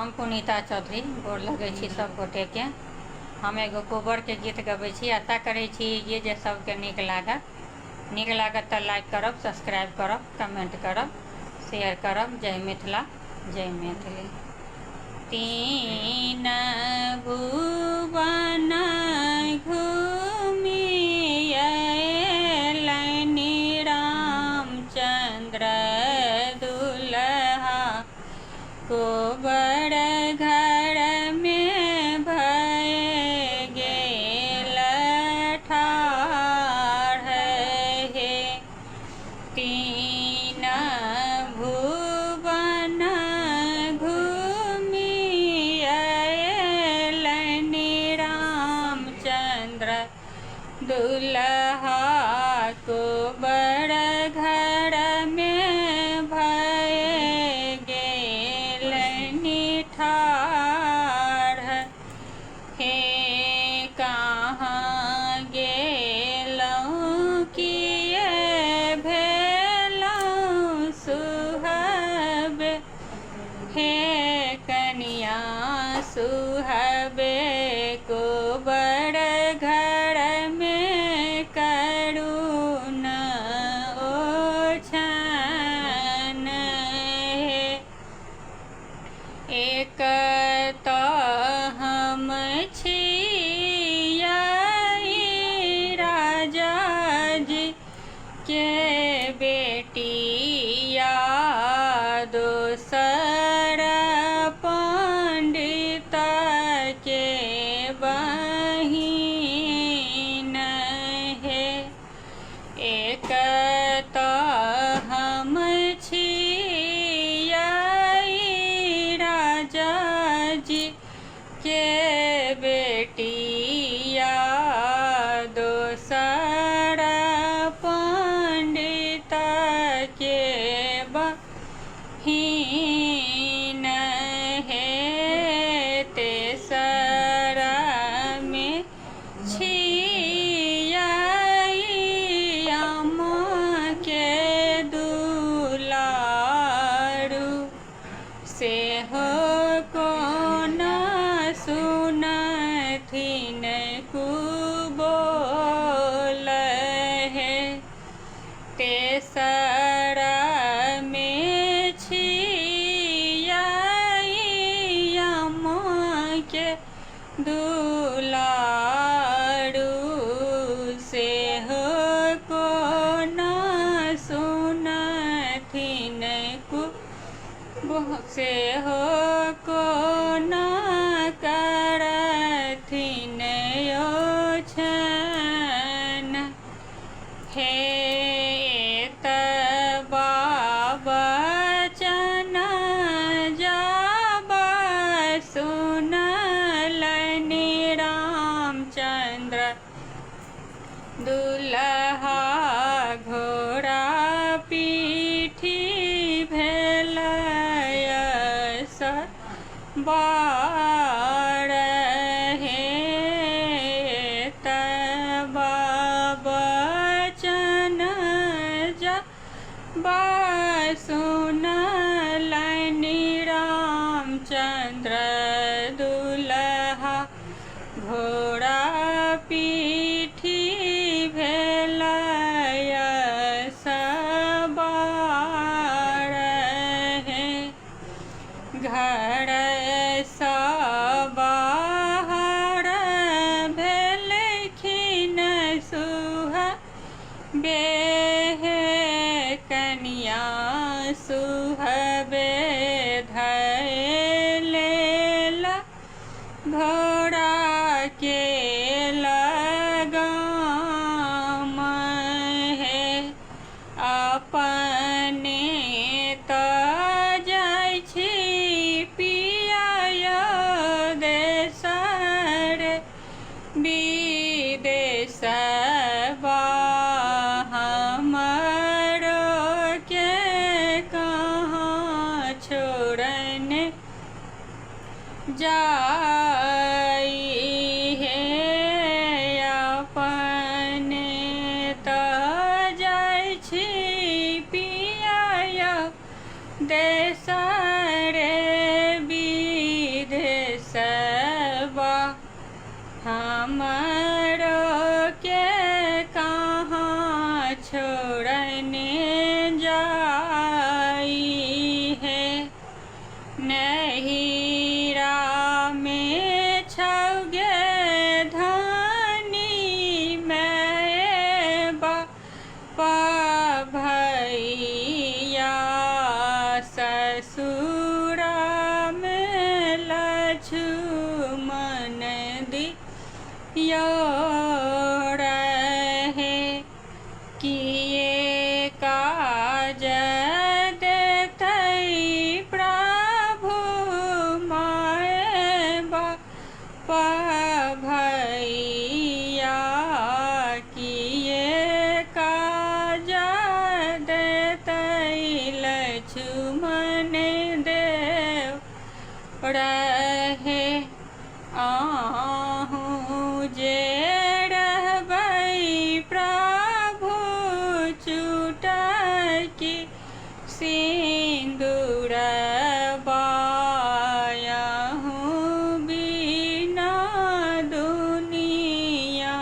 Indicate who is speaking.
Speaker 1: हम पुनीता चौधरी गोर लगै छी सब गोटे के। हम एगो कोबर के गीत गबै छी। आशा करै छी जे सबके नीक लागत तऽ लाइक करब, सब्सक्राइब करब, कमेंट करब, शेयर करब। जय मिथिला, जय मैथिली। तीन भुवन घूमि अयलनि रामचंद्र दुल्हा, कोबर घर में भय गेल ठाढ़ हे। तीन भुवन घूमि अयलनि रामचंद्र दुल्हा, कोबर घर में भय गेलनि ठाढ़ हे। कहाँ गेलहुँ किए भेलहुँ सुहबे, हे कनिया सुहबे, कोबर घर में करुण ओछन हे। एक तऽ हम छियै राजा जी के बेटिया, दोसर पंडित के बहिन हे। एक तऽ हम छियै राजा जी के बेटिया, दोसर पंडित के बहिन हे। तेसर में छियै अम्मा के दुलारू, सेहो कोना सुनथिन कुबोल हे। तेसर में छियै अम्मा के दुलारू, सेहो कोना सुनथिन सेहो कोना करथिन ओछन हे। एतबा बचन जब सुनलनि रामचंद्र दुल्हा, घोड़ा पीठी भेलय सवार हे। तबा बचन जब सुनलनि रामचंद्र दुल्हा, घोड़ा पीठी भेलय सवार हे। घर सँ बाहर भेलखिन सुहबे, हे कनिया सुहबे, धैलेला घोड़ा के लगाम हे। अपने तऽ जाइ छी पिया देशर विदेशवा, हमरो के कहाँ छोड़ने जाई हे। अपने तऽ जाइ छी पिया देशरे हीरा में छगे धनी मैं बापा भैया ससुरा में लक्ष्मण दिया रहे किए काज देतई प्रभु माए बापा भैया किए काज देतई लक्ष्मण देव रहे आहूँ जे रहबै प्रभु चुटकी सिंदूर बायहूँ बिना दुनिया